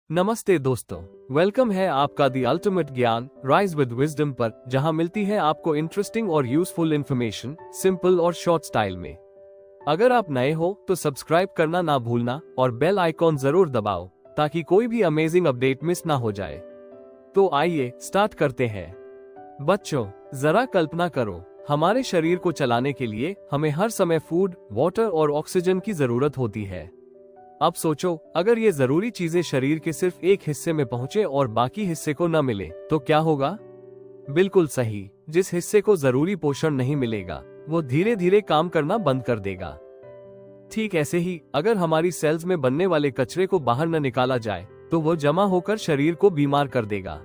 नमस्ते दोस्तों, वेलकम है आपका the ultimate Gyan rise with wisdom पर, जहां मिलती है आपको इंटरेस्टिंग और यूजफुल इन्फॉर्मेशन सिंपल और शॉर्ट स्टाइल में। अगर आप नए हो तो सब्सक्राइब करना ना भूलना और बेल आइकॉन जरूर दबाओ ताकि कोई भी अमेजिंग अपडेट मिस ना हो जाए। तो आइए स्टार्ट करते हैं। बच्चों, जरा कल्पना करो, हमारे शरीर को चलाने के लिए हमें हर समय फूड, वाटर और ऑक्सीजन की जरूरत होती है। अब सोचो, अगर ये जरूरी चीजें शरीर के सिर्फ एक हिस्से में पहुंचे और बाकी हिस्से को न मिले तो क्या होगा? बिल्कुल सही, जिस हिस्से को जरूरी पोषण नहीं मिलेगा वो धीरे धीरे काम करना बंद कर देगा। ठीक ऐसे ही अगर हमारी सेल्स में बनने वाले कचरे को बाहर न निकाला जाए तो वो जमा होकर शरीर को बीमार कर देगा।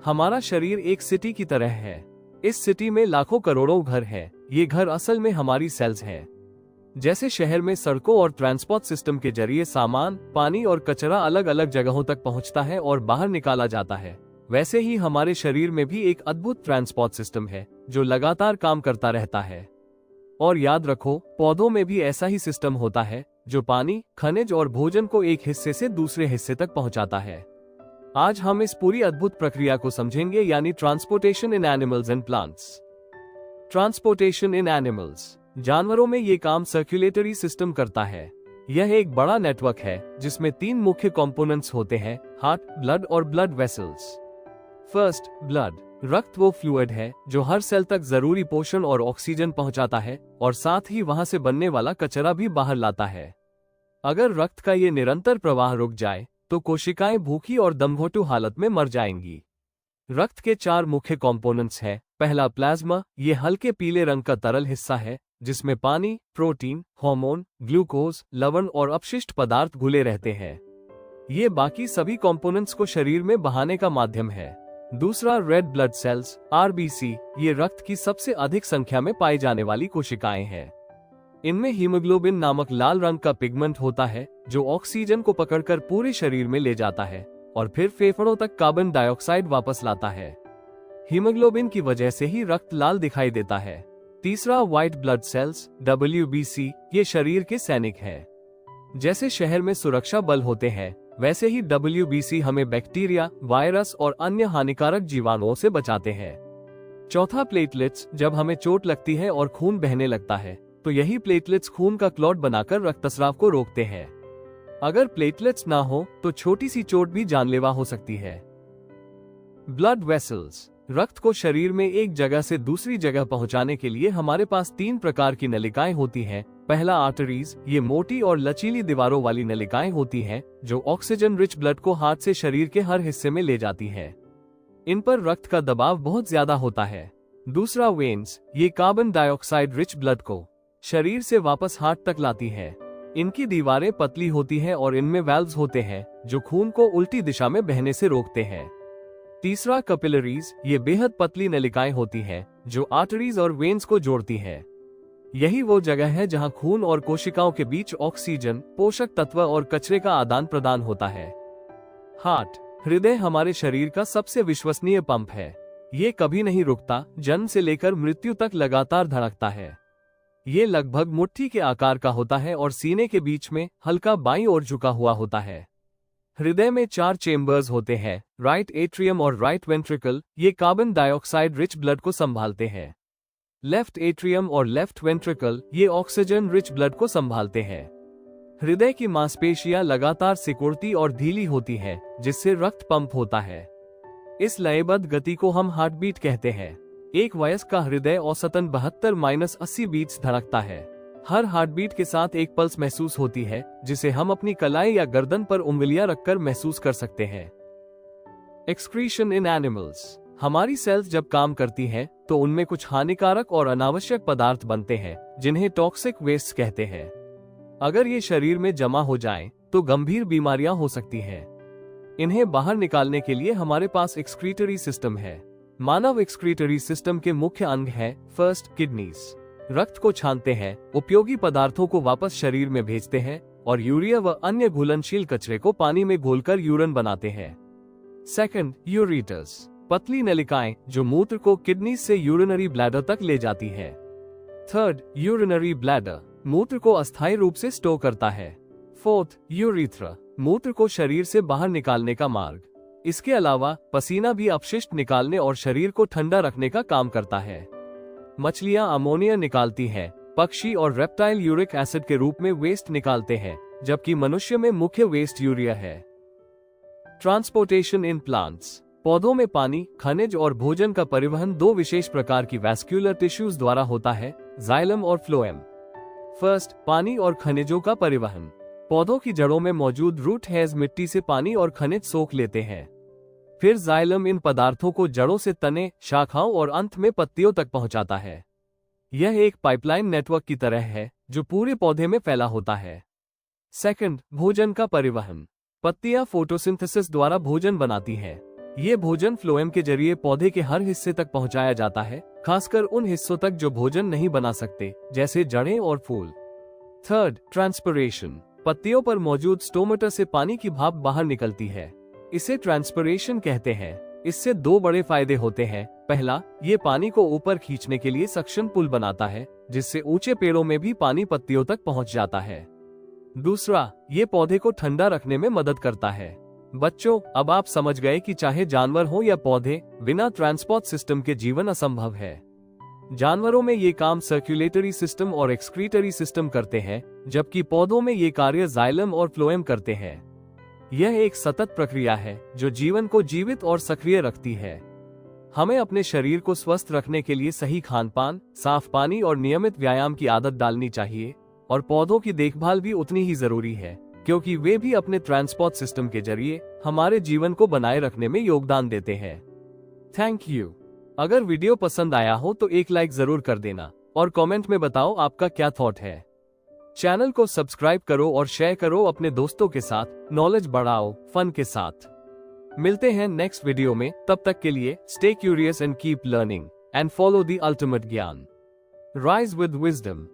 हमारा शरीर एक सिटी की तरह है। इस सिटी में लाखों करोड़ों घर हैं। ये घर असल में हमारी सेल्स हैं। जैसे शहर में सड़कों और ट्रांसपोर्ट सिस्टम के जरिए सामान, पानी और कचरा अलग अलग जगहों तक पहुंचता है और बाहर निकाला जाता है, वैसे ही हमारे शरीर में भी एक अद्भुत ट्रांसपोर्ट सिस्टम है जो लगातार काम करता रहता है। और याद रखो, पौधों में भी ऐसा ही सिस्टम होता है जो पानी, खनिज और भोजन को एक हिस्से से दूसरे हिस्से तक पहुंचाता है। आज हम इस पूरी अद्भुत प्रक्रिया को समझेंगे, यानी transportation in animals and plants. Transportation in animals, जानवरों में ये काम सर्कुलेटरी सिस्टम करता है। यह एक बड़ा नेटवर्क है जिसमें तीन मुख्य कंपोनेंट्स होते हैं, हार्ट, ब्लड और ब्लड वेसल्स। First, blood. रक्त वो फ्लूइड है जो हर सेल तक जरूरी पोषण और ऑक्सीजन पहुंचाता है और साथ ही वहां से बनने वाला कचरा भी बाहर लाता है। अगर रक्त का ये निरंतर प्रवाह रुक जाए तो कोशिकाएं भूखी और दमघोटू हालत में मर जाएंगी। रक्त के चार मुख्य कंपोनेंट्स हैं। पहला, प्लाज्मा। ये हल्के पीले रंग का तरल हिस्सा है जिसमें पानी, प्रोटीन, हार्मोन, ग्लूकोज, लवण और अपशिष्ट पदार्थ घुले रहते हैं। ये बाकी सभी कंपोनेंट्स को शरीर में बहाने का माध्यम है। दूसरा, रेड ब्लड सेल्स, आरबीसी। ये रक्त की सबसे अधिक संख्या में पाई जाने वाली कोशिकाएं हैं। इनमें हीमोग्लोबिन नामक लाल रंग का पिगमेंट होता है जो ऑक्सीजन को पकड़कर पूरे शरीर में ले जाता है और फिर फेफड़ों तक कार्बन डाइऑक्साइड वापस लाता है। हीमोग्लोबिन की वजह से ही रक्त लाल दिखाई देता है। तीसरा, व्हाइट ब्लड सेल्स, डब्ल्यूबीसी। ये शरीर के सैनिक हैं। जैसे शहर में सुरक्षा बल होते हैं, वैसे ही डब्ल्यूबीसी हमें बैक्टीरिया, वायरस और अन्य हानिकारक जीवाणुओं से बचाते हैं। चौथा, प्लेटलेट्स। जब हमें चोट लगती है और खून बहने लगता है तो यही प्लेटलेट्स खून का क्लॉट बनाकर रक्तस्राव को रोकते हैं। अगर प्लेटलेट्स ना हो तो छोटी सी चोट भी जानलेवा हो सकती है। Blood vessels. रक्त को शरीर में एक जगह से दूसरी जगह पहुंचाने के लिए हमारे पास तीन प्रकार की नलिकाएं होती हैं। पहला, आर्टरीज। ये मोटी और लचीली दीवारों वाली नलिकाएं होती हैं जो ऑक्सीजन रिच ब्लड को हार्ट से शरीर के हर हिस्से में ले जाती हैं। इन पर रक्त का दबाव बहुत ज्यादा होता है। दूसरा, वेन्स। ये कार्बन डाइऑक्साइड रिच ब्लड को शरीर से वापस हार्ट तक लाती हैं। इनकी दीवारें पतली होती हैं और इनमें वाल्व्स होते हैं जो खून को उल्टी दिशा में बहने से रोकते हैं। तीसरा, कैपिलरीज। ये बेहद पतली नलिकाएं होती हैं जो आर्टरीज और वेन्स को जोड़ती हैं। यही वो जगह है जहां खून और कोशिकाओं के बीच ऑक्सीजन, पोषक तत्व और कचरे का आदान प्रदान होता है। हार्ट। हृदय हमारे शरीर का सबसे विश्वसनीय पंप है। ये कभी नहीं रुकता, जन्म से लेकर मृत्यु तक लगातार धड़कता है। ये लगभग मुट्ठी के आकार का होता है और सीने के बीच में हल्का बाईं ओर झुका हुआ होता है। हृदय में चार चेम्बर्स होते हैं, राइट एट्रियम और राइट वेंट्रिकल। ये कार्बन डाइऑक्साइड रिच ब्लड को संभालते हैं। लेफ्ट एट्रियम और लेफ्ट वेंट्रिकल ये ऑक्सीजन रिच ब्लड को संभालते हैं। हृदय की मांसपेशियां लगातार सिकुड़ती और ढीली होती हैं, जिससे रक्त पंप होता है। इस लयबद्ध गति को हम हार्ट बीट कहते हैं। एक वयस्क का हृदय औसतन 72-80 बीट्स धड़कता है। हर हार्टबीट के साथ एक पल्स महसूस होती है जिसे हम अपनी कलाई या गर्दन पर उंगलियां रखकर महसूस कर सकते हैं। एक्सक्रीशन इन एनिमल्स। हमारी सेल्स जब काम करती हैं तो उनमें कुछ हानिकारक और अनावश्यक पदार्थ बनते हैं जिन्हें टॉक्सिक वेस्ट कहते हैं। अगर ये शरीर में जमा हो जाएं तो गंभीर बीमारियां हो सकती हैं। इन्हें बाहर निकालने के लिए हमारे पास एक्सक्रीटरी सिस्टम है। मानव एक्सक्रीटरी सिस्टम के मुख्य अंग हैं, फर्स्ट, किडनीज। रक्त को छानते हैं, उपयोगी पदार्थों को वापस शरीर में भेजते हैं और यूरिया व अन्य घुलनशील कचरे को पानी में घोलकर यूरिन बनाते हैं। Second, ureters. पतली नलिकाएं जो मूत्र को किडनी से यूरिनरी ब्लैडर तक ले जाती है। Third, urinary bladder. मूत्र को अस्थायी रूप से स्टोर करता है। Fourth, urethra. मूत्र को शरीर से बाहर निकालने का मार्ग। इसके अलावा पसीना भी अपशिष्ट निकालने और शरीर को ठंडा रखने का काम करता है। मछलियां अमोनिया निकालती हैं, पक्षी और रेप्टाइल यूरिक एसिड के रूप में वेस्ट निकालते हैं, जबकि मनुष्य में मुख्य वेस्ट यूरिया है। Transportation in plants. पौधों में पानी, खनिज और भोजन का परिवहन दो विशेष प्रकार की वैस्कुलर टिश्यूज द्वारा होता है, जाइलम और फ्लोएम। फर्स्ट, पानी और खनिजों का परिवहन। पौधों की जड़ों में मौजूद रूट हेयर्स मिट्टी से पानी और खनिज सोख लेते हैं। फिर जाइलम इन पदार्थों को जड़ों से तने, शाखाओं और अंत में पत्तियों तक पहुंचाता है। यह एक पाइपलाइन नेटवर्क की तरह है जो पूरे पौधे में फैला होता है। सेकंड, भोजन का परिवहन। पत्तियां फोटोसिंथेसिस द्वारा भोजन बनाती हैं। ये भोजन फ्लोएम के जरिए पौधे के हर हिस्से तक पहुंचाया जाता है, खासकर उन हिस्सों तक जो भोजन नहीं बना सकते, जैसे जड़ें और फूल। Third, transpiration. पत्तियों पर मौजूद स्टोमेटा से पानी की भाप बाहर निकलती है। इसे ट्रांसपिरेशन कहते हैं। इससे दो बड़े फायदे होते हैं। पहला, ये पानी को ऊपर खींचने के लिए सक्शन पुल बनाता है, जिससे ऊंचे पेड़ों में भी पानी पत्तियों तक पहुंच जाता है। दूसरा, ये पौधे को ठंडा रखने में मदद करता है। बच्चों, अब आप समझ गए कि चाहे जानवर हो या पौधे, बिना ट्रांसपोर्ट सिस्टम के जीवन असंभव है। जानवरों में ये काम सर्कुलेटरी सिस्टम और एक्सक्रीटरी सिस्टम करते हैं, जबकि पौधों में ये कार्य जाइलम और फ्लोएम करते हैं। यह एक सतत प्रक्रिया है जो जीवन को जीवित और सक्रिय रखती है। हमें अपने शरीर को स्वस्थ रखने के लिए सही खानपान, साफ पानी और नियमित व्यायाम की आदत डालनी चाहिए, और पौधों की देखभाल भी उतनी ही जरूरी है, क्योंकि वे भी अपने ट्रांसपोर्ट सिस्टम के जरिए हमारे जीवन को बनाए रखने में योगदान देते हैं। Thank you. अगर वीडियो पसंद आया हो तो एक लाइक जरूर कर देना और कमेंट में बताओ आपका क्या थॉट है। चैनल को सब्सक्राइब करो और शेयर करो अपने दोस्तों के साथ। नॉलेज बढ़ाओ फन के साथ। मिलते हैं नेक्स्ट वीडियो में। तब तक के लिए stay curious and keep learning and follow the ultimate Gyan. Rise with wisdom.